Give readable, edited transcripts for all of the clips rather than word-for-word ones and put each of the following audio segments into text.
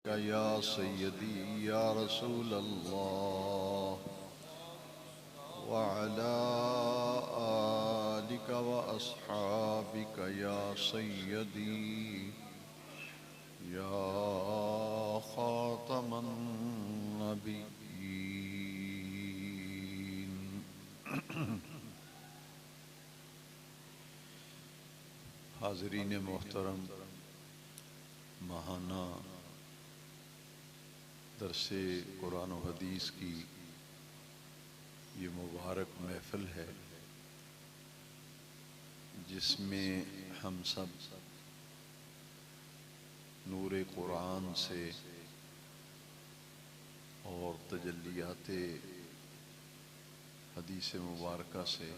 या सय्यदी या रसूल अल्लाह वअला आलिका व अस्हाबिका या सय्यदी या खातमन नबिय्यीन। हाज़रीन मोहतरम, माहाना दरसे कुरान व हदीस की ये मुबारक महफ़िल है जिसमें हम सब नूर कुरान से और तजल्लियात हदीस मुबारका से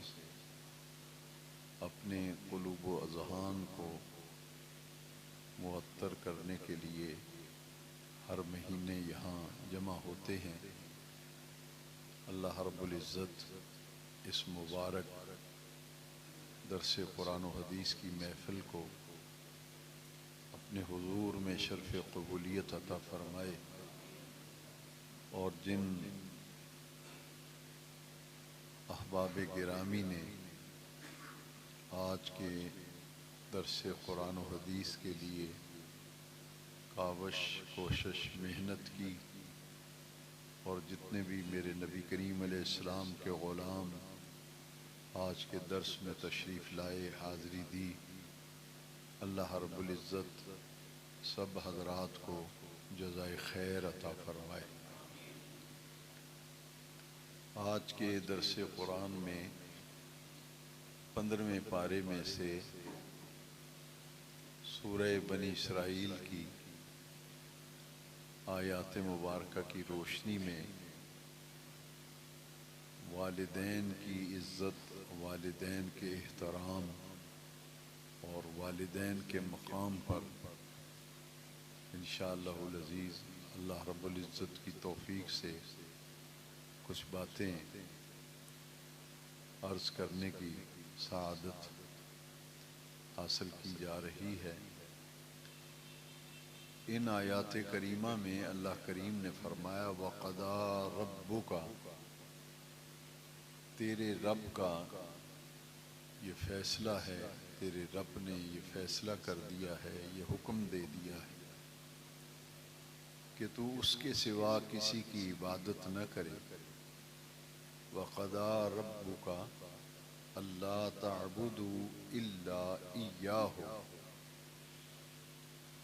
अपने क़ुलूब व अज़हान को मुअत्तर करने के लिए हर महीने यहाँ जमा होते हैं। अल्लाह रब्बुल इज़्ज़त इस मुबारक दरस कुरान व हदीस की महफ़िल को अपने हुज़ूर में शर्फ़ क़बूलियत अता फ़रमाए और जिन अहबाब गिरामी ने आज के दरस कुरान व हदीस के लिए कावश कोशिश मेहनत की और जितने भी मेरे नबी करीम अलैहिस्सलाम के ग़ुलाम आज के दर्स में तशरीफ़ लाए, हाज़री दी, अल्लाह रब्बुल इज़्ज़त सब हज़रात को जज़ाए खैर अता फ़रमाए। आज के दरस कुरान में 15वें पारे में से सूरह बनी इसराइल की आयात मुबारका की रोशनी में वालिदैन की इज़्ज़त, वालिदैन के एहतराम और वालिदैन के मकाम पर इंशाअल्लाहुल अज़ीज़ अल्लाह रब्बुल इज़्ज़त की तौफ़ीक़ से कुछ बातें अर्ज़ करने की सआदत हासिल की जा रही है। इन आयात करीमा में अल्लाह करीम ने फरमाया वक़दा रब्बुका, तेरे रब का ये फ़ैसला है, तेरे रब ने ये फ़ैसला कर दिया है, ये हुक्म दे दिया है कि तू उसके सिवा किसी की इबादत न करे। वक़दा रब्बुका अल्ला तअबुदू इल्ला इय्याहु,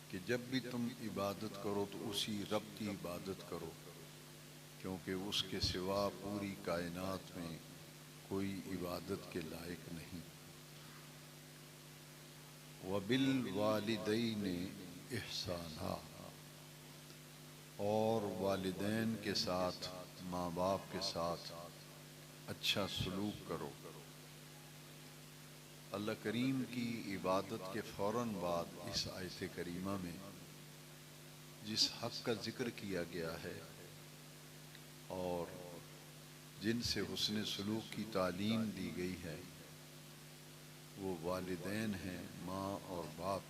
कि जब भी तुम इबादत करो तो उसी रब की इबादत करो, क्योंकि उसके सिवा पूरी कायनात में कोई इबादत के लायक नहीं। वबिल वालिदैनि इहसाना, और वालिदैन के साथ, माँ बाप के साथ अच्छा सलूक करो। अल्लाह करीम की इबादत के फ़ौरन बाद इस आयत करीमा में जिस हक़ का ज़िक्र किया गया है और जिनसे हुस्न सलूक की तालीम दी गई है वो वालिदैन हैं, माँ और बाप।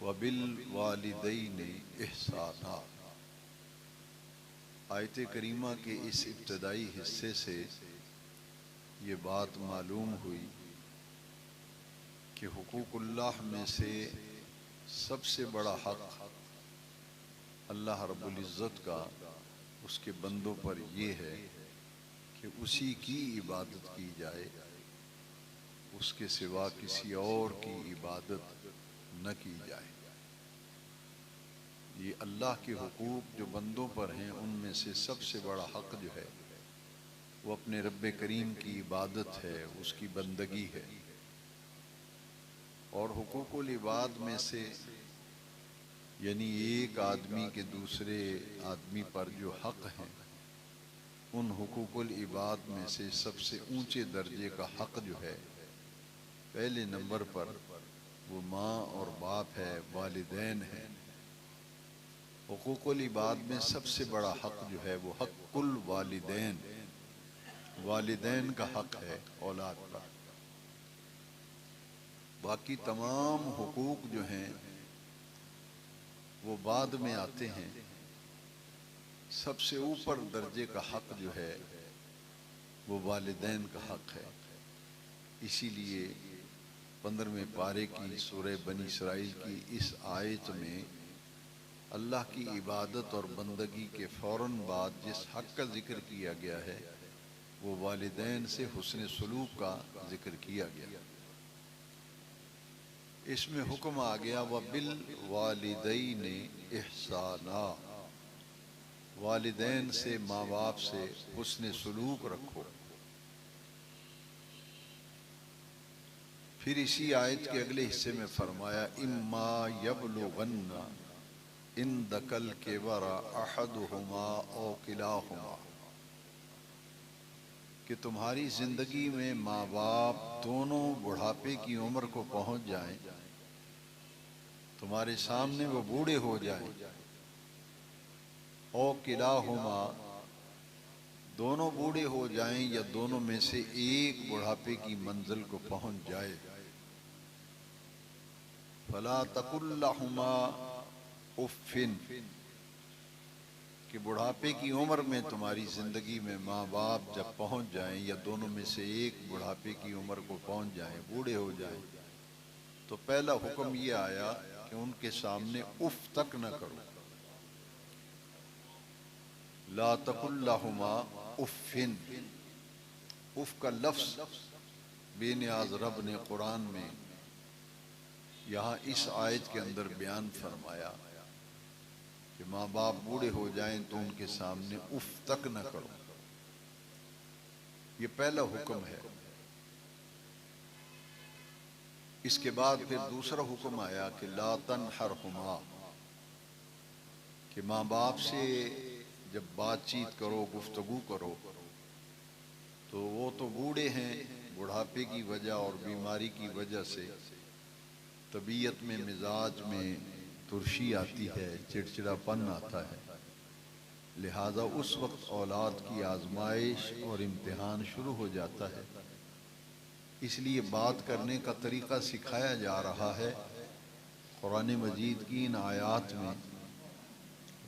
वबिल वालिदैनि इहसाना, आयत करीमा के इस इब्तदाई हिस्से से ये बात मालूम हुई कि हुकूकुल्लाह में से सबसे बड़ा हक़ अल्लाह रब्बुल इज़्ज़त का उसके बंदों पर ये है कि उसी की इबादत की जाए, उसके सिवा किसी और की इबादत न की जाए। ये अल्लाह के हुकूक जो बंदों पर हैं उनमें से सबसे बड़ा हक़ जो है वो अपने रब्बे करीम की इबादत है, उसकी बंदगी है। और हुकूकुल इबाद में से यानी एक आदमी के दूसरे आदमी पर जो हक़ हैं उन हुकूकुल इबाद में से सबसे ऊंचे दर्जे का हक़ जो है पहले नंबर पर वो माँ और बाप है, वालिदैन है। हुकूकुल इबाद में सबसे बड़ा हक़ जो है वो हक़्कुल वालिदैन, वालिदैन का हक़ है औलाद पर। बाकी तमाम हुकूक जो हैं वो बाद में आते हैं। सबसे ऊपर दर्जे का हक जो है वो वालिदैन का हक है। इसीलिए 15वें पारे की सूरह बनी इसराइल की इस आयत में अल्लाह की इबादत और बंदगी के फ़ौरन बाद जिस हक का जिक्र किया गया है वो वालिदैन से हुस्न सलूक का जिक्र किया गया। इसमें हुक्म आ गया व बिल वालिदैन इहसाना, वालिदैन से माँ बाप से हुस्न सलूक रखो। फिर इसी आयत के अगले हिस्से में फरमाया इम्मा यबलुगन्ना इंदकल किबरा अहदुहुमा औ किलाहुमा, कि तुम्हारी जिंदगी में माँ बाप दोनों बुढ़ापे की उम्र को पहुंच जाएं, तुम्हारे सामने वो बूढ़े हो जाएं, औ किलाहुमा, दोनों बूढ़े हो जाएं या दोनों में से एक बुढ़ापे की मंजिल को पहुंच जाए। फला तकुल्लहुमा उफ़्फ़िन, कि बुढ़ापे की उम्र में तुम्हारी ज़िंदगी में माँ बाप जब पहुँच जाएं या दोनों में से एक बुढ़ापे की उम्र को पहुँच जाएं, बूढ़े हो जाएं, तो पहला हुक्म ये आया कि उनके सामने उफ तक न करो। ला तकुल्लहुमा उफ़्फ़िन, उफ का लफ्ज़ बेनियाज रब ने कुरान में यहाँ इस आयत के अंदर बयान फरमाया कि माँ बाप बूढ़े हो जाएं तो उनके सामने उफ तक न करो। ये पहला हुक्म है। इसके बाद फिर दूसरा हुक्म आया कि ला तनहरहुमा, कि माँ बाप से जब बातचीत करो, गुफ्तगू करो, तो वो तो बूढ़े हैं, बुढ़ापे की वजह और बीमारी की वजह से तबीयत में, मिजाज में तुरशी आती है, चिड़चिड़ापन आता है। लिहाजा उस वक्त औलाद की आजमाइश और इम्तिहान शुरू हो जाता है। इसलिए बात करने का तरीक़ा सिखाया जा रहा है। कुरान मजीद की इन आयात में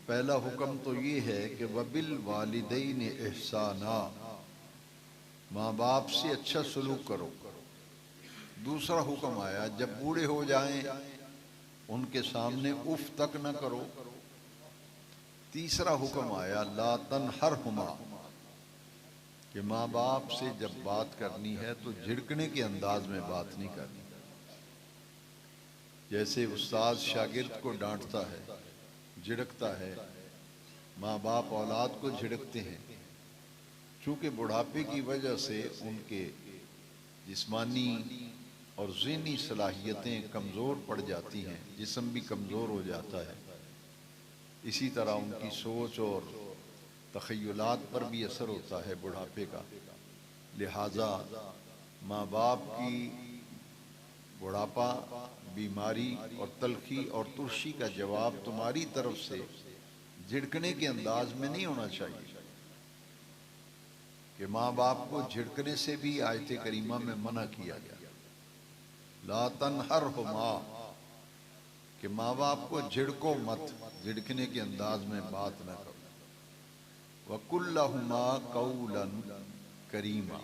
पहला हुक्म तो ये है कि वबिल वालिदैन इहसाना, माँ बाप से अच्छा सलूक करो। दूसरा हुक्म आया जब बूढ़े हो जाएं उनके सामने उफ तक न करो। तीसरा हुक्म आया ला तनहरहुमा, कि माँ बाप से जब बात करनी है तो झिड़कने के अंदाज में बात नहीं करनी। जैसे उस्ताद शागिर्द को डांटता है, झिड़कता है, माँ बाप औलाद को झिड़कते हैं। चूँकि बुढ़ापे की वजह से उनके जिस्मानी और ज़हनी सलाहियतें कमज़ोर पड़ जाती हैं, जिस्म भी कमज़ोर हो जाता है। इसी तरह उनकी सोच और तख़य्युलात पर भी असर होता है बुढ़ापे का। लिहाजा माँ बाप की बुढ़ापा, बीमारी और तलखी और तुर्शी का जवाब तुम्हारी तरफ से झिड़कने के अंदाज में नहीं होना चाहिए। कि माँ बाप को झिड़कने से भी आयत करीमा में मना किया गया, ला तनहरहुमा, कि माँ बाप को झिड़को मत, झिड़कने के अंदाज में बात न करो। वकुल्लहुमा कौलन करीमा,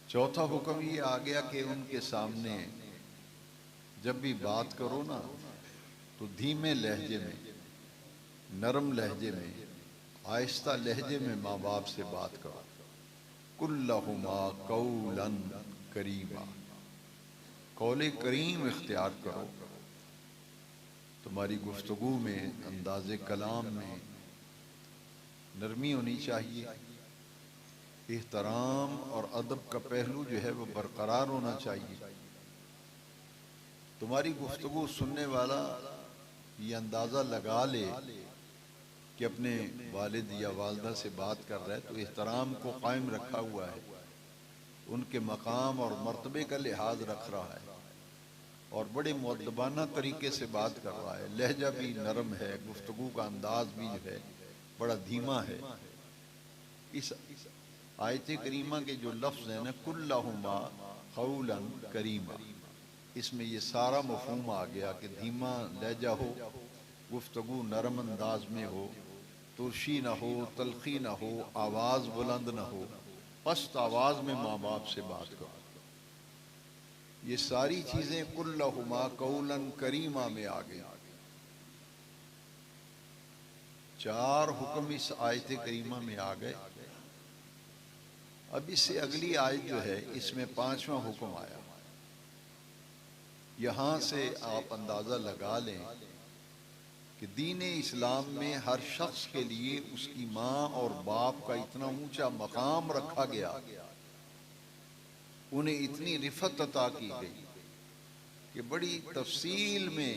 चौथा हुक्म ये आ गया कि उनके सामने जब भी बात करो ना तो धीमे लहजे में, नरम लहजे में, आहिस्ता लहजे में माँ बाप से बात करो। कुल्लहुमा कौलन करीमा, कौले करीम इख्तियार करो। तुम्हारी गुफ्तगू में, अंदाज़े कलाम में नरमी होनी चाहिए। एहतराम और अदब का पहलू जो है वो बरकरार होना चाहिए। तुम्हारी गुफ्तगू सुनने वाला ये अंदाज़ा लगा ले कि अपने वालिद या वालदा से बात कर रहा है तो एहतराम को कायम रखा हुआ है, उनके मकाम और मर्तबे का लिहाज रख रहा है और बड़े मुअद्दबाना तरीके से बात कर रहा है। लहजा भी नरम है, गुफ्तगू का अंदाज भी जो है बड़ा धीमा है। इस आयत करीमा के जो लफ्ज़ हैं ना, कुल्लहुमा, क़ौलन करीमा। इसमें ये सारा मफ़हूम आ गया कि धीमा लहजा हो, गुफ्तगू नरम अंदाज में हो, तुरशी न हो, तलखी न हो, आवाज़ बुलंद न हो, पस्त आवाज़ में माँ बाप से बात करो। ये सारी चीज़ें कुल्लहुमा कौलन करीमा में आ गई। चार हुक्म इस आयत करीमा में आ गए। अब इससे अगली आयत जो है इसमें पांचवा हुक्म आया। यहाँ से आप अंदाज़ा लगा लें कि दीन इस्लाम में हर शख्स के लिए उसकी माँ और बाप का इतना ऊंचा मकाम रखा गया, उन्हें इतनी रिफत अता की गई कि बड़ी तफसील में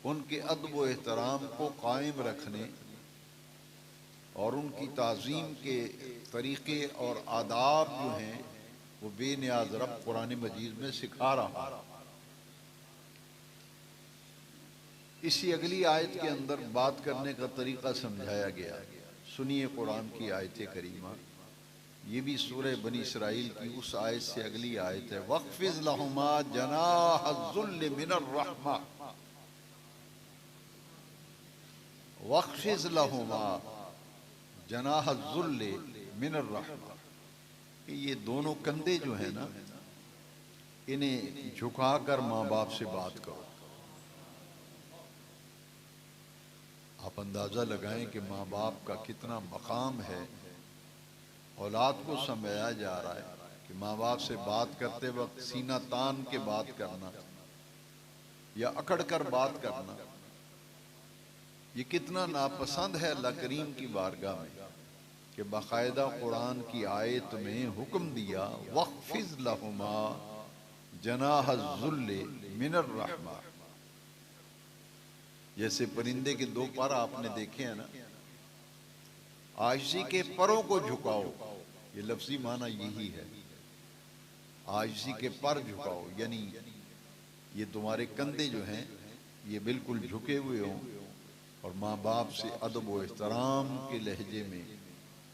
उनके अदब व एहतराम को कायम रखने और उनकी ताज़ीम के तरीक़े और आदाब जो हैं वो बेनियाज रब कुरान मजीद में सिखा रहा है। इसी अगली आयत के अंदर बात करने का तरीक़ा समझाया गया। सुनिए कुरान की आयत करीमा, ये भी सूरह बनी इसराइल की उस आयत से अगली आयत है। वक़्फ़िज़ लहुमा जनाहज़्ज़ुल्ल मिनर रहमा, वक़्फ़िज़ लहुमा जनाहज़्ज़ुल्ल मिनर रहमा। ये दोनों कंधे जो है ना, इन्हें झुकाकर माँ बाप से बात करो। आप अंदाज़ा लगाएं कि माँ बाप का कितना मकाम है। औलाद को समझाया जा रहा है कि माँ बाप से बात करते वक्त सीना तान के बात करना या अकड़ कर बात करना, ये कितना नापसंद है अल्लाह करीम की बारगाह में कि बाकायदा कुरान की आयत में हुक्म दिया वक़्फ़िज़ लहुमा जनाहज़्ज़ुल्ल मिनर रहमा। जैसे परिंदे के दो पर आपने देखे हैं ना, आजिज़ी के परों को झुकाओ, ये लफ्ज़ी माना यही है। आजिज़ी के पर झुकाओ यानी ये तुम्हारे कंधे जो हैं ये बिल्कुल झुके हुए हों और माँ बाप से अदब व एहतराम के लहजे में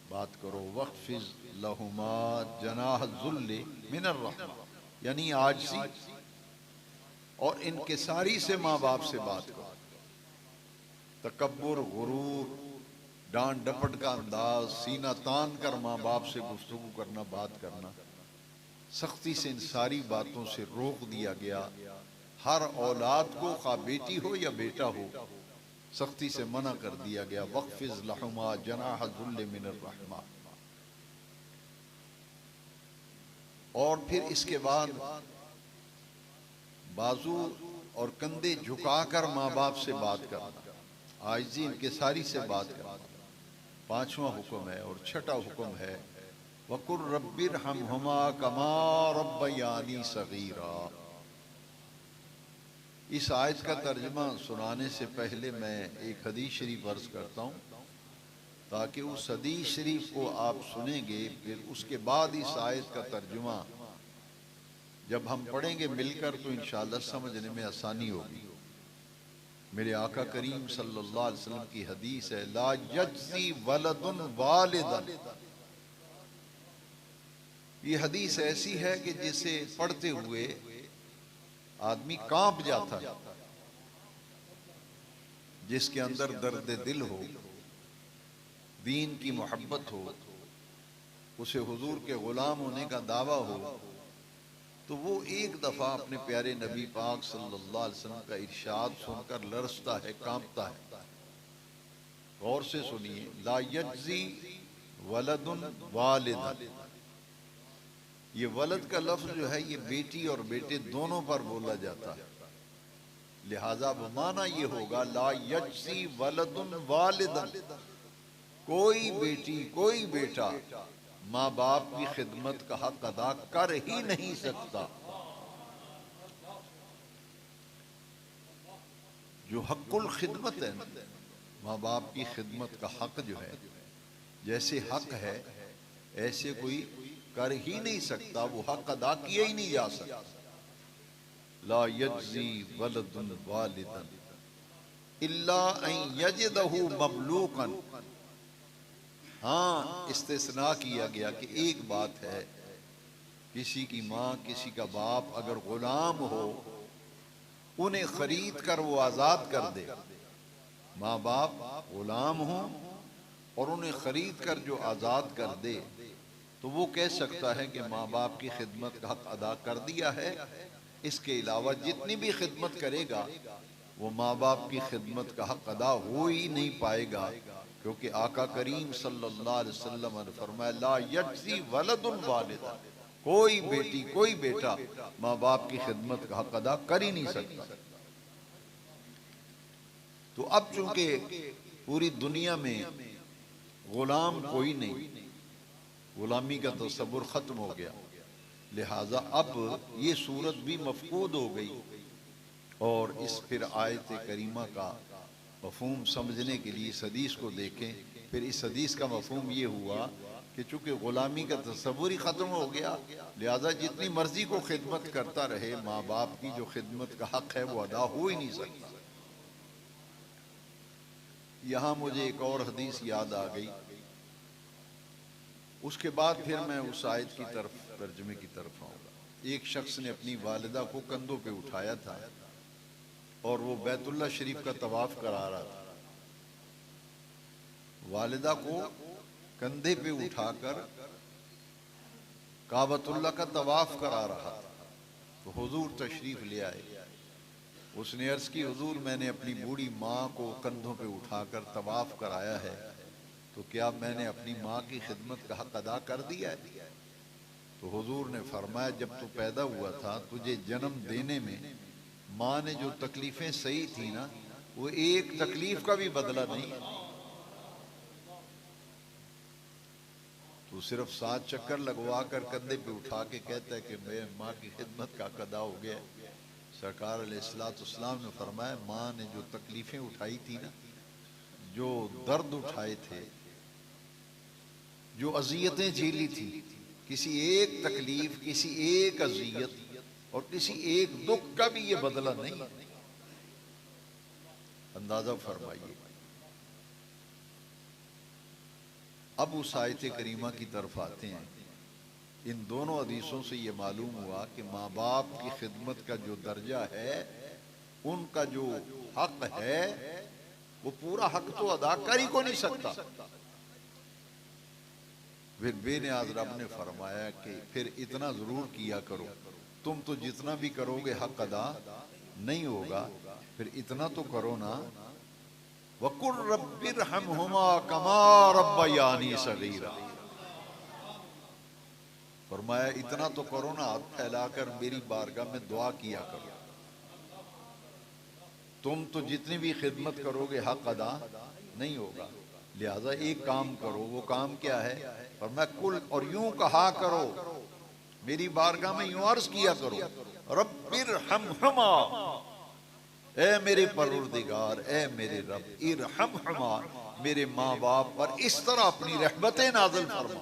बात करो। वक़्फ़िज़ लहुमा जनाहज़्ज़ुल्ल मिनर रहमा यानी आजिज़ी और इनकिसारी से माँ बाप से बात करो। तकब्बुर, गुरूर, डांट डपट का अंदाज, सीना तान कर माँ बाप से गुफ्तगू करना, बात करना, सख्ती से इन सारी बातों से रोक दिया गया। हर औलाद को खा बेटी हो या बेटा हो, सख्ती से मना कर दिया गया। वक़्फ़िज़ लहुमा जनाहज़्ज़ुल्ल मिनर रहमा। और फिर इसके बाद बाजू और कंधे झुकाकर माँ बाप से बात करना, आजिज़ी इनकिसारी से बात करना, पांचवा हुक्म है। और छठा हुक्म है वक़ुल रब्बिरहमहुमा कमा रब्बयानी सगीरा। इस आयत का तर्जुमा सुनाने से पहले मैं एक हदीस शरीफ अर्ज़ करता हूँ ताकि उस हदीस शरीफ को आप सुनेंगे, फिर उसके बाद इस आयत का तर्जुमा जब हम पढ़ेंगे मिलकर तो इंशाअल्लाह समझने में आसानी होगी। मेरे आका करीम सल्लल्लाहु अलैहि वसल्लम की हदीस है, ला यज्ज़ी वलदुन वालिदन। ये हदीस ऐसी है कि जिसे पढ़ते हुए आदमी कांप जाता है। जिसके अंदर दर्द दिल हो, दीन की मोहब्बत हो, उसे हुजूर के गुलाम होने का दावा हो, तो वो एक दफा अपने प्यारे नबी पाक सल्लल्लाहु अलैहि वसल्लम का इरशाद सुनकर लरसता है, कांपता है। गौर से सुनिए, ला यज्ज़ी वलदुन वालिदन। ये वलद का लफ्ज जो है ये बेटी और बेटे दोनों पर बोला जाता है, लिहाजा माना ये होगा ला यज्ज़ी वलदुन वालिदन। कोई बेटी कोई बेटा माँ बाप की खिदमत का हक अदा कर ही नहीं सकता। जो हक़ुल खिदमत है, माँ बाप की खिदमत का हक जो है, जैसे हक है ऐसे कोई कर ही नहीं सकता, वो हक अदा किया ही नहीं जा सकता। ला यज्ज़ी वलदुन वालिदन इल्ला अन यजिदहु ममलूकन। हाँ, इस्तिस्ना किया गया कि एक बात है किसी की माँ, किसी का बाप अगर गुलाम हो, उन्हें खरीद कर वो आज़ाद कर दे, माँ बाप गुलाम हो और उन्हें खरीद कर जो आज़ाद कर दे, तो वो कह सकता है कि माँ बाप की खिदमत का हक अदा कर दिया है। इसके अलावा जितनी भी खिदमत करेगा वो माँ बाप की खिदमत का हक अदा हो ही नहीं पाएगा, क्योंकि आका करीम सल्लल्लाहु अलैहि वसल्लम ने फरमाया, ला यज्ज़ी वलदुन वालिदा, कोई बेटी कोई बेटा माँ बाप की खिदमत का हक अदा कर ही नहीं सकता। तो अब चूंकि पूरी दुनिया में गुलाम कोई नहीं, गुलामी का तसव्वुर खत्म हो गया, लिहाजा अब ये सूरत भी मफकूद हो गई। और इस फिर आयत करीमा का मफहूम समझने के लिए इस हदीस को देखें। फिर इस हदीस का मफहूम ये हुआ कि चूंकि गुलामी का तसव्वुर ही ख़त्म हो गया, लिहाजा जितनी मर्जी को खिदमत करता रहे, माँ बाप की जो खिदमत का हक है वो अदा हो ही नहीं सकता। यहाँ मुझे एक और हदीस याद आ गई। उसके बाद फिर मैं उस आयत की तरफ, तर्जुमे की तरफ आऊँगा। एक शख्स ने अपनी वालिदा को कंधों पे उठाया था और वो बैतुल्लाह शरीफ का तवाफ करा रहा था। वालिदा को कंधे पे उठाकर काबतुल्लाह का तवाफ करा रहा था, तो हुजूर तशरीफ ले आए। उसने अर्ज की, हुजूर मैंने अपनी बूढ़ी माँ को कंधों पे उठाकर तवाफ कराया है, तो क्या मैंने अपनी माँ की खिदमत का हक अदा कर दिया है? तो हुजूर ने फरमाया, जब तू पैदा हुआ था तुझे जन्म देने में माँ ने जो तकलीफें सही थी ना, वो एक तकलीफ का भी बदला नहीं। तो सिर्फ 7 चक्कर लगवा कर कंधे पे उठा के कहता है कि मैं माँ की खिदमत का अदा हो गया। सरकार अलैहिस्सलाम ने फरमाया, माँ ने जो तकलीफें उठाई थी ना, जो दर्द उठाए थे, जो अजियतें झेली थी, किसी एक तकलीफ, किसी एक अजियत और किसी एक दुख का भी ये बदला नहीं। अंदाजा फरमाइए। अब उस आयत करीमा की तरफ आते हैं। इन दोनों हदीसों से ये मालूम हुआ कि माँ बाप की खिदमत का जो दर्जा है, उनका जो हक है, वो पूरा हक तो अदा कर ही को नहीं सकता। फिर बेनियाज रब ने फरमाया कि फिर इतना जरूर किया करो, तुम तो जितना भी करोगे हक अदा नहीं होगा, फिर इतना तो करो ना, वकुर रब्बिरहमहुमा कमा रब्बयानी सगीरा। फरमाया इतना तो करो ना, हाथ फैलाकर मेरी बारगाह में दुआ किया करो। तुम तो जितनी भी खिदमत करोगे हक अदा नहीं होगा, लिहाजा एक काम करो। वो काम क्या है? फरमाया कुल, और यूं कहा करो, मेरी बारगाह में यूं अर्ज किया करो, रब्बिरहमहुमा, ए मेरे परवरदिगार, ए मेरे रब, इरहमहुमा, मेरे माँ बाप पर इस तरह अपनी रहमतें नाज़िल फरमा,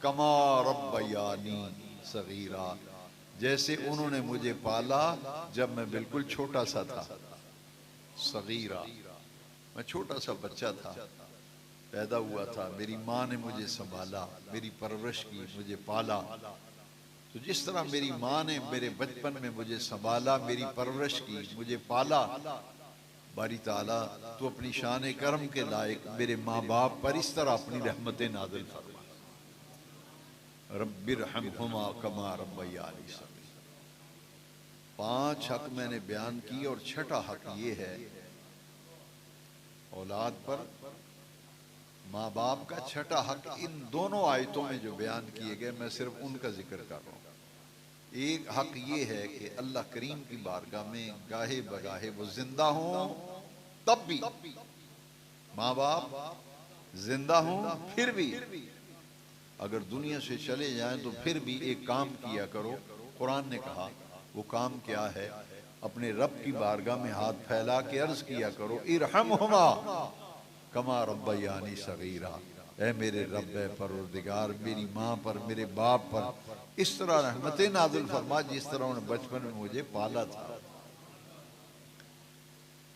कमा रब्बयानी सगीरा, जैसे उन्होंने मुझे पाला जब मैं बिल्कुल छोटा सा था। सगीरा, मैं छोटा सा बच्चा था, पैदा हुआ था, मेरी माँ ने मुझे संभाला, मेरी परवरिश की, मुझे पाला। तो जिस तरह मेरी माँ ने मेरे बचपन में मुझे संभाला, मेरी परवरिश की, मुझे पाला, बारी ताला तो अपनी शान करम के लायक मेरे माँ बाप पर इस तरह अपनी रहमतें नाज़िल फरमा, रब्बिरहमहुमा कमा रब्बयानी सगीरा। 5 हक मैंने बयान किए और छठा हक ये है औलाद पर, माँ बाप का छठा हक इन दोनों आयतों में जो बयान किए गए, मैं सिर्फ उनका जिक्र कर रहा हूँ। एक हक ये है कि अल्लाह करीम की बारगाह में गाहे बगाहे वो जिंदा हों, तब भी माँ बाप जिंदा हों, फिर भी अगर दुनिया से चले जाएं तो फिर भी एक काम किया करो। कुरान ने कहा, वो काम क्या है? अपने रब की बारगाह में हाथ फैला के अर्ज किया करो, इरहमहुमा कमा रब्बयानी सगीरा, ऐ मेरे रब, है परवरदिगार, मेरी माँ पर, मेरे बाप पर इस तरह रहमतें नाज़िल फरमा जिस तरह उन्होंने बचपन में मुझे पाला था।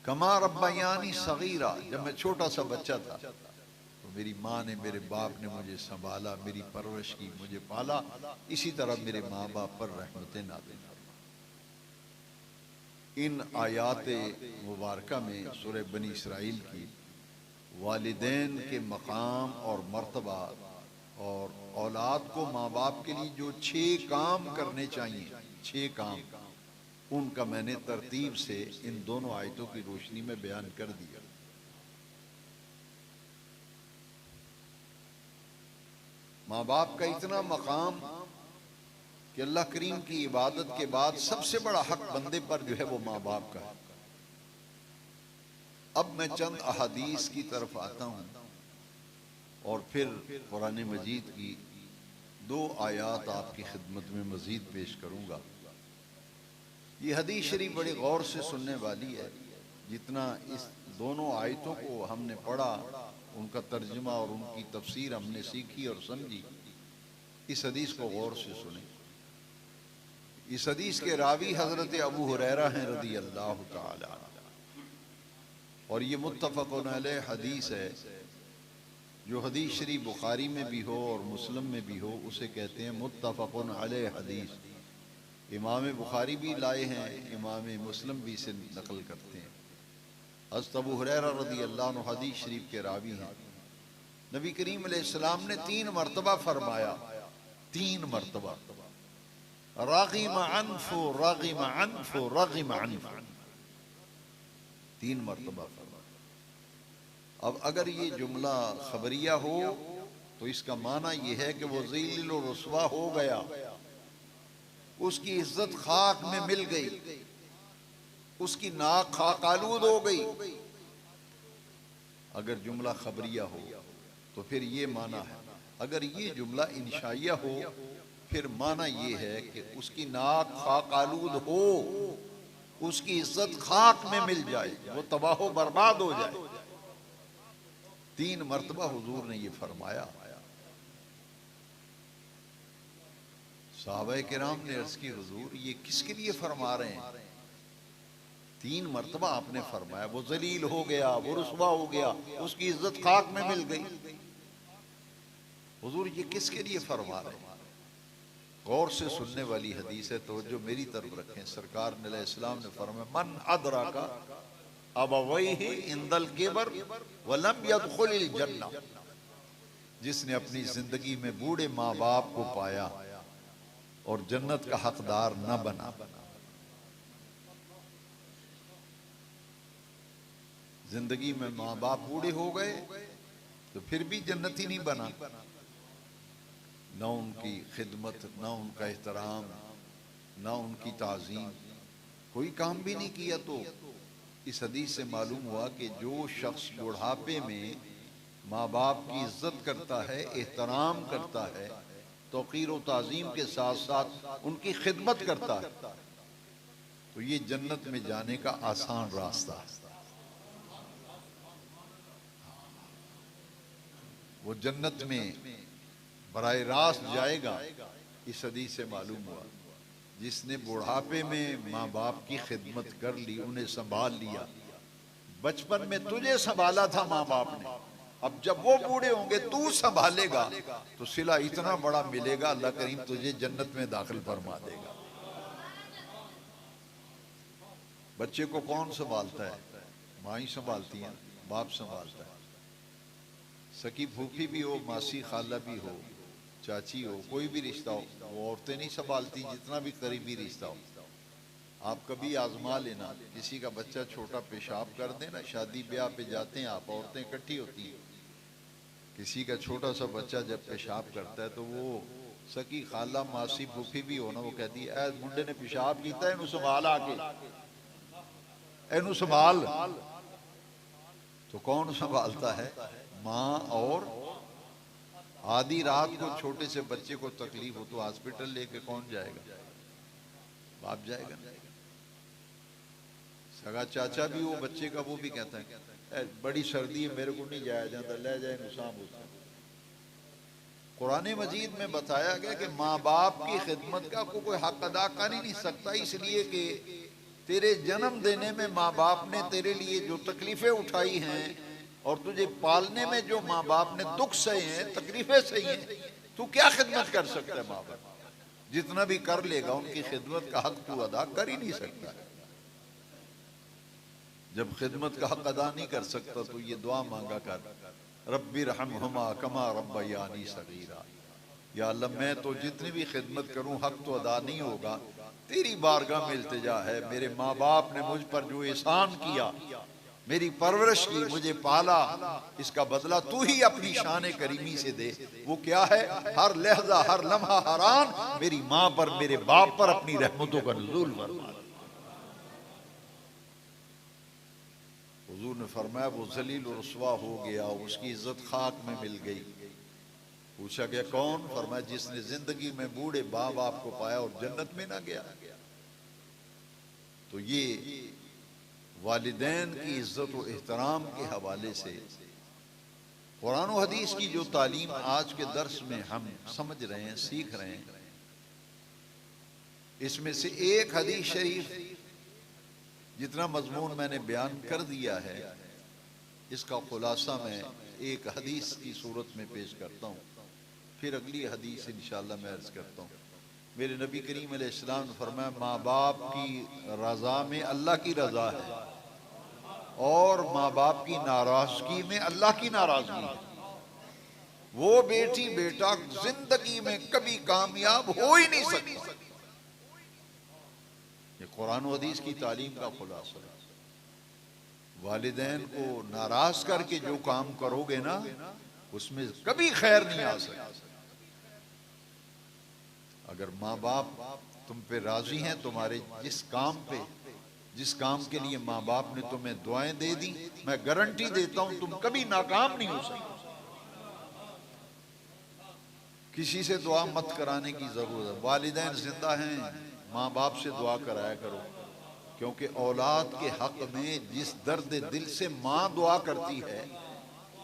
कमा रब्बयानी सगीरा, जब मैं छोटा सा बच्चा था तो मेरी माँ ने, मेरे बाप ने मुझे संभाला, मेरी परवरिश की, मुझे पाला, इसी तरह मेरे माँ बाप पर रहमतें नाज़िल फरमा। इन आयात मुबारका में सूरह बनी इसराइल की वालिदैन के मकाम और मर्तबा और औलाद को माँ बाप के लिए जो 6 काम करने चाहिए, 6 काम, उनका मैंने तरतीब से इन दोनों आयतों की रोशनी में बयान कर दिया। माँ बाप का इतना मकाम कि अल्लाह करीम की इबादत के बाद सबसे बड़ा हक बंदे पर जो है वो माँ बाप का है। अब मैं चंद अहादीस की तरफ आता हूँ और फिर कुरान मजीद की 2 आयात आपकी खिदमत में मजीद पेश करूँगा। ये हदीस शरीफ बड़ी गौर से सुनने वाली है। जितना इस दोनों आयतों को हमने पढ़ा, उनका तर्जुमा और उनकी तफसीर हमने सीखी और समझी, इस हदीस को गौर से सुने। इस हदीस के रावी हजरत अबू हुरैरा हैं रदी अल्लाह ताला अन्हु, और ये मुत्तफ़क़ुन अलैह हदीस है। जो हदीस शरीफ बुखारी में भी हो और मुस्लिम में भी हो उसे कहते हैं मुत्तफ़क़ुन अलैह हदीस। इमाम बुखारी भी लाए हैं, इमाम मुस्लिम भी इसे नकल करते हैं। हज़रत अबू हुरैरा रज़ी अल्लाह अन्हु हदीस शरीफ के रावी हैं। नबी करीम अलैहिस्सलाम ने 3 मरतबा फरमाया, 3 मरतबा, रागिम अनफु रागिम अनफु रागिम अनफु, 3 मरतबा फरमाया। अब अगर ये जुमला खबरिया हो तो इसका माना यह है कि वो ज़ील और रुस्वा हो गया, उसकी इज्जत खाक में मिल गई, उसकी नाक खाक आलूद हो गई। अगर जुमला खबरिया हो तो फिर ये माना है। अगर ये जुमला इंशाइया हो फिर माना ये है कि उसकी नाक खाक आलूद हो, उसकी इज्जत खाक में मिल जाए, वो तबाह बर्बाद हो जाए। 3 मरतबा हुजूर ने ये फरमाया। सहाबाए किराम ने अर्ज़ की, हुजूर ये किसके लिए फरमा रहे हैं? 3 मरतबा आपने फरमाया, वो जलील हो गया, वो रुस्वा हो गया, उसकी इज्जत खाक में मिल गई। हुजूर ये किसके लिए फरमा रहे हैं? गौर से सुनने वाली हदीस है, तो जो मेरी तरफ रखें। सरकार अलैहिस्सलाम ने फरमाया, मन अदरका अबवैहि इंदल किबर वलम यदखुलिल जन्नह, जिसने अपनी जिंदगी में बूढ़े माँ बाप को पाया और जन्नत का हकदार न बना। जिंदगी में माँ बाप बूढ़े हो गए तो फिर भी जन्नती नहीं बना, न उनकी खिदमत, न उनका एहतराम, न उनकी ताज़ीम, कोई काम भी नहीं किया। तो इस हदीस से मालूम हुआ कि जो शख्स बुढ़ापे में माँ बाप की इज्जत करता है, एहतराम करता है, तौक़ीर व ताज़ीम के साथ साथ उनकी खिदमत करता है, तो ये जन्नत में जाने का आसान रास्ता है। वो जन्नत में बराह रास्त जाएगा। इस हदीस से मालूम हुआ जिसने बुढ़ापे में माँ बाप की खिदमत कर ली, उन्हें संभाल लिया। बचपन में तुझे संभाला था माँ बाप ने, अब जब वो बूढ़े होंगे तू संभालेगा तो सिला इतना बड़ा मिलेगा, अल्लाह करीम तुझे जन्नत में दाखिल फरमा देगा। बच्चे को कौन संभालता है? माँ ही संभालती है, बाप संभालता है। सकी फूफी भी हो, मासी खाला भी हो, चाची हो, कोई भी रिश्ता हो, वो औरतें नहीं संभालती, जितना भी करीबी रिश्ता हो। आप कभी आजमा लेना, किसी का बच्चा छोटा पेशाब कर देना, शादी ब्याह पे जाते हैं आप, औरतें इकट्ठी होती हैं, किसी का छोटा सा बच्चा जब पेशाब करता है तो वो सकी खाला मासी फूफी भी हो ना, वो कहती है ऐ मुंडे ने पेशाब किया, इनू संभाल, आके इनू संभाल। तो कौन संभालता है? माँ। और आधी रात को छोटे से बच्चे को तकलीफ हो तो हॉस्पिटल लेके कौन जाएगा? बाप जाएगा। सगा चाचा भी वो बच्चे का वो भी कहता है बड़ी सर्दी है, मेरे को नहीं जाया जाता, ले जाए नुकसान होता। कुरान मजीद में बताया गया कि माँ बाप की खिदमत का कोई हक अदा कर ही नहीं सकता, इसलिए कि तेरे जन्म देने में माँ बाप ने तेरे लिए जो तकलीफें उठाई हैं और तुझे पालने में जो माँ बाप ने दुख सहे हैं, तकलीफें सही हैं, तू क्या खिदमत कर सकता है माँ बाप? जितना भी कर लेगा उनकी खिदमत का हक तू अदा कर ही नहीं सकता। जब खिदमत का हक अदा नहीं कर सकता तो ये दुआ मांगा कर, रब्बी रहमहुमा कमा रब्बयानी सगीरा। या अल्लाह, मैं तो जितनी भी खिदमत करूं हक तो अदा नहीं होगा, तेरी बारगाह में इल्तिजा है, मेरे माँ बाप ने मुझ पर जो एहसान किया, मेरी परवरिश की, मुझे पाला, इसका बदला तू ही अपनी शान करीमी से दे। वो क्या है? हर लहजा हर लम्हा हर आन मेरी माँ पर, मेरे बाप पर अपनी रहमतों का नुज़ूल फरमा। हुजूर ने फरमाया वो जलील और रुसवा हो गया, उसकी इज्जत खाक में मिल गई। पूछा गया कौन? फरमाया जिसने जिंदगी में बूढ़े बाप बाप को पाया और जन्नत में ना गया। तो ये वालिदैन की इज्जत और एहतराम के हवाले से कुरान और हदीस की जो तालीम आज के दर्स में हम समझ रहे हैं, सीख रहे हैं, इसमें से एक हदीस शरीफ, जितना मजमून मैंने बयान कर दिया है, इसका खुलासा मैं एक हदीस की सूरत में पेश करता हूँ, फिर अगली हदीस इंशाअल्लाह मैं अर्ज करता हूँ। मेरे नबी करीम अलैहिस्सलाम ने फरमाया माँ बाप की रजा में अल्लाह की रजा है और माँ बाप की नाराजगी में अल्लाह की नाराजगी है। वो बेटी बेटा जिंदगी में कभी कामयाब हो ही नहीं सकता। ये कुरान और हदीस की तालीम का खुलासा है। वालिदैन को नाराज करके जो काम करोगे ना, उसमें कभी खैर नहीं आ सकता। अगर माँ बाप तुम पे राजी हैं, तुम्हारे जिस काम के लिए माँ बाप ने तुम्हें दुआएं दे दी, मैं गारंटी देता हूं तुम कभी नाकाम नहीं हो सकते। किसी से दुआ मत कराने की जरूरत है। वालिदैन जिंदा हैं, माँ बाप से दुआ कराया करो, क्योंकि औलाद के हक में जिस दर्द दिल से माँ दुआ करती है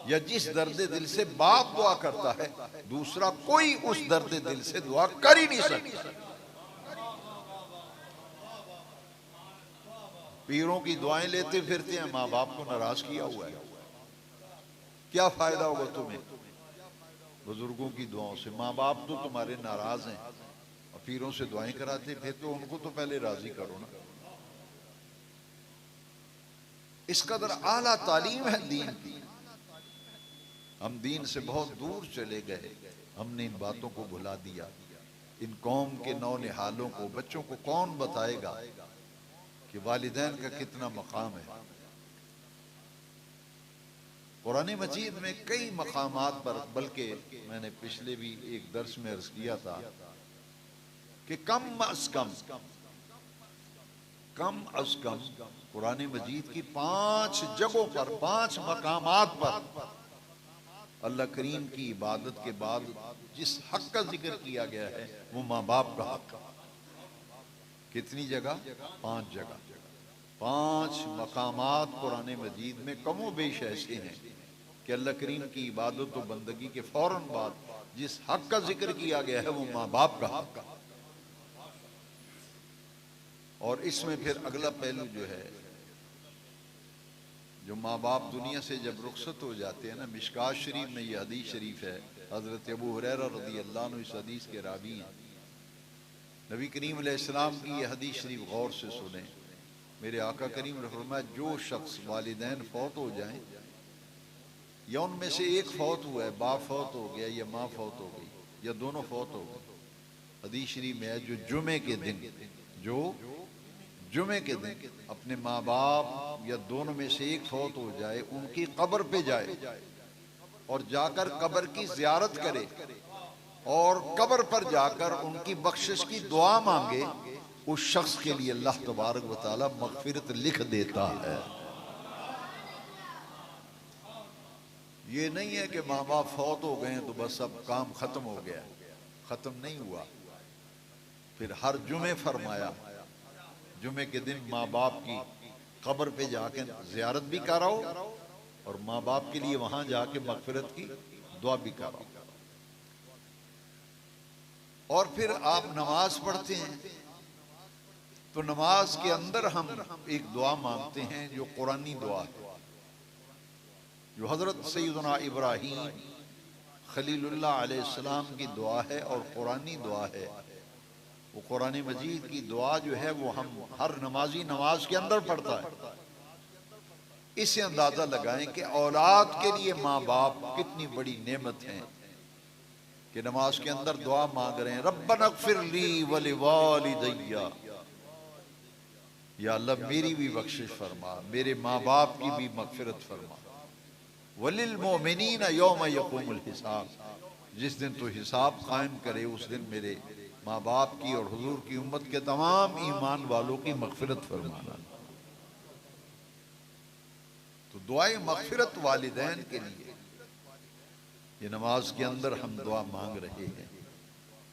या जिस दर्द दिल से बाप दुआ करता है, दूसरा कोई उस दर्द दिल से दुआ कर ही नहीं सकता। पीरों की दुआएं लेते फिरते हैं, माँ बाप को नाराज किया हुआ है, क्या फायदा होगा तुम्हें? बुजुर्गों की दुआओं से माँ बाप तो तुम्हारे नाराज हैं और पीरों से दुआएं कराते, फिर तो उनको तो पहले राजी करो ना। इस कदर आला तालीम है दीन की। हम दीन से बहुत दूर चले गए, हमने इन बातों को भुला दिया। इन कौम के नौनिहालों को, बच्चों को कौन बताएगा कि वालिदैन का कितना मकाम है। कुरान मजीद में कई मकामात पर, बल्कि मैंने पिछले भी एक दर्स में अर्ज किया था कि कम अज कम कुरान मजीद की 5 जगहों पर, 5 मकामात पर अल्लाह करीम की इबादत के बाद जिस हक का जिक्र किया गया है वो माँ बाप का हक। कितनी जगह? 5 जगह। 5 मकामात कुरान मजीद में कमो बेश ऐसे हैं कि अल्लाह करीम की इबादत और बंदगी के फौरन बाद जिस हक का जिक्र किया गया है वो माँ बाप का हक। और इसमें फिर अगला पहलू जो है, जो माँ बाप दुनिया से जब रुखसत हो जाते हैं ना, मिशकात शरीफ में यह हदीस शरीफ है, हजरत अबू हुरैरा रज़ी अल्लाह अन्हु इस हदीस के रावी हैं। नबी करीम अलैहिस्सलाम की यह हदीस शरीफ गौर से सुने। मेरे आका करीम ने फरमाया जो शख्स वालिदैन फौत हो जाएं या उनमें से एक फौत हुआ है, बाप फौत हो गया या माँ फौत हो गई या दोनों फौत हो गए, हदीस शरीफ में है जो जुमे के दिन अपने माँ बाप या दोनों में से एक फौत हो जाए, उनकी कब्र पे जाए और जाकर कब्र की ज़ियारत करे और कब्र पर जाकर उनकी बख्शिश की दुआ मांगे, उस शख्स के लिए अल्लाह तबारक व तआला मग़फ़िरत लिख देता है। ये नहीं है कि माँ बाप फौत हो गए तो बस अब काम खत्म हो गया, खत्म नहीं हुआ। फिर हर जुमे फरमाया, जुमे के दिन माँ बाप की कब्र पे जाके ज़ियारत भी कराओ और माँ बाप के लिए वहां जाके मग़फ़िरत की दुआ भी कराओ। और फिर आप नमाज पढ़ते हैं तो नमाज के अंदर हम एक दुआ मांगते हैं जो कुरानी दुआ है। जो हज़रत सैयदना इब्राहीम खलीलुल्लाह अलैहिस्सलाम की दुआ है और कुरानी दुआ है। वो कुरान मजीद की दुआ जो है वो हम हर नमाजी नमाज के अंदर पढ़ता है। इससे अंदाजा लगाएं कि औलाद के लिए माँ बाप कितनी बड़ी नेमत है कि नमाज के अंदर दुआ मांग रहे हैं, रब्बना अग़फ़िर ली व लिवालिदैया, या अल्लाह मेरी भी बख्शिश फरमा, मेरे माँ बाप की भी मग़फ़िरत फरमा, वलिल मोमिनीन यौम यक़ूमुल हिसाब, जिस दिन तो हिसाब कायम करे उस दिन मेरे माँ बाप की और हुजूर की उम्मत के तमाम ईमान वालों की मग़फ़िरत फरमाना। तो दुआए मग़फ़िरत वालिदैन के लिए ये नमाज के अंदर हम दुआ मांग रहे हैं,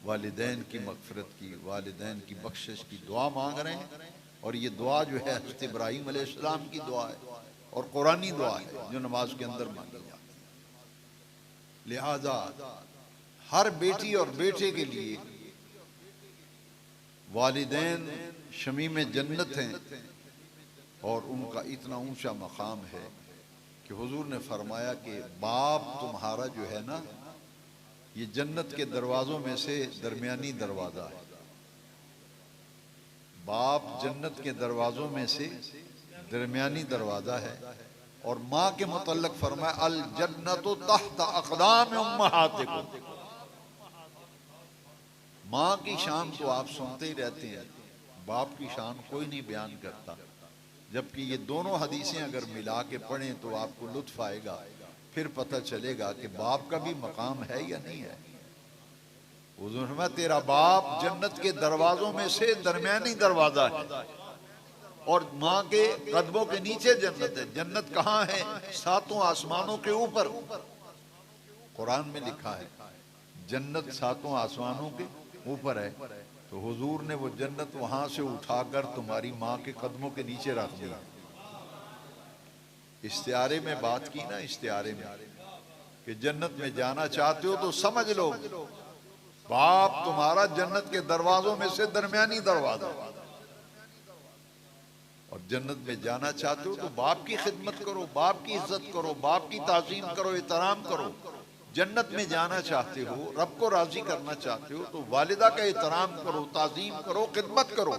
वालिदैन की मग़फ़िरत की, वालिदैन की बख्शिश की दुआ मांग रहे हैं। और ये दुआ जो है हज़रत इब्राहीम अलैहिस्सलाम की दुआ है और कुरानी दुआ है जो नमाज के अंदर मांगी जाती है। लिहाजा हर बेटी और बेटे के लिए वालिदैन शमीम जन्नत हैं और उनका इतना ऊंचा मकाम है कि हुजूर ने फरमाया कि बाप तुम्हारा जो है ना, ये जन्नत के दरवाज़ों में से दरमियानी दरवाज़ा है। बाप जन्नत के दरवाज़ों में से दरमियानी दरवाज़ा है। और माँ के मुतल्लक़ फरमाया अल जन्नतु तहत अक़दाम उम्महातिकुम, माँ की शान तो आप सुनते ही रहते हैं, बाप की शान कोई नहीं बयान करता। जबकि ये दोनों हदीसें अगर मिला के पढ़ें तो आपको लुत्फ आएगा, फिर पता चलेगा कि बाप का भी मकाम है या नहीं है। हुज़ूर फरमाया तेरा बाप जन्नत के दरवाज़ों में से दरमियानी दरवाज़ा है और माँ के कदमों के नीचे जन्नत है। जन्नत कहाँ है? सातों आसमानों के ऊपर। कुरान में लिखा है जन्नत सातों आसमानों के ऊपर है। तो हुजूर ने वो जन्नत वहां से उठाकर तुम्हारी माँ के कदमों के नीचे रख दिया। इस्तिआरे में बात की ना, इस्तिआरे में कि जन्नत में जाना चाहते हो तो समझ लो बाप तुम्हारा जन्नत के दरवाजों में से दरमियानी दरवाजा, और जन्नत में जाना चाहते हो तो बाप की खिदमत करो, बाप की इज्जत करो, बाप की ताज़ीम करो, एहतराम करो। जन्नत में जाना चाहते हो, रब को राजी करना चाहते हो तो वालिदा का एहतराम करो, ताज़ीम करो, खिदमत करो,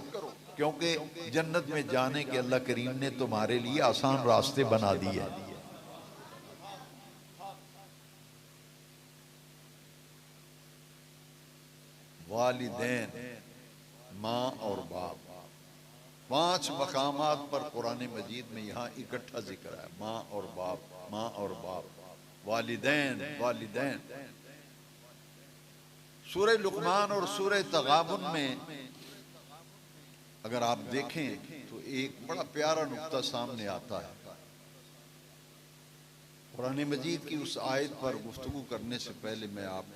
क्योंकि जन्नत में जाने के अल्लाह करीम ने तुम्हारे लिए आसान रास्ते बना दिए। वालिदैन, माँ और बाप, 5 मकामात पर कुरान मजीद में यहाँ इकट्ठा जिक्र है। माँ और बाप, माँ और बाप, वालिदैन, वालिदैन। सूरह लुक़मान और सूरह तगाबुन में अगर आप देखें तो एक बड़ा प्यारा नुक्ता सामने आता है। कुरान मजीद की उस आयत पर गुफ्तगू करने से पहले मैं आप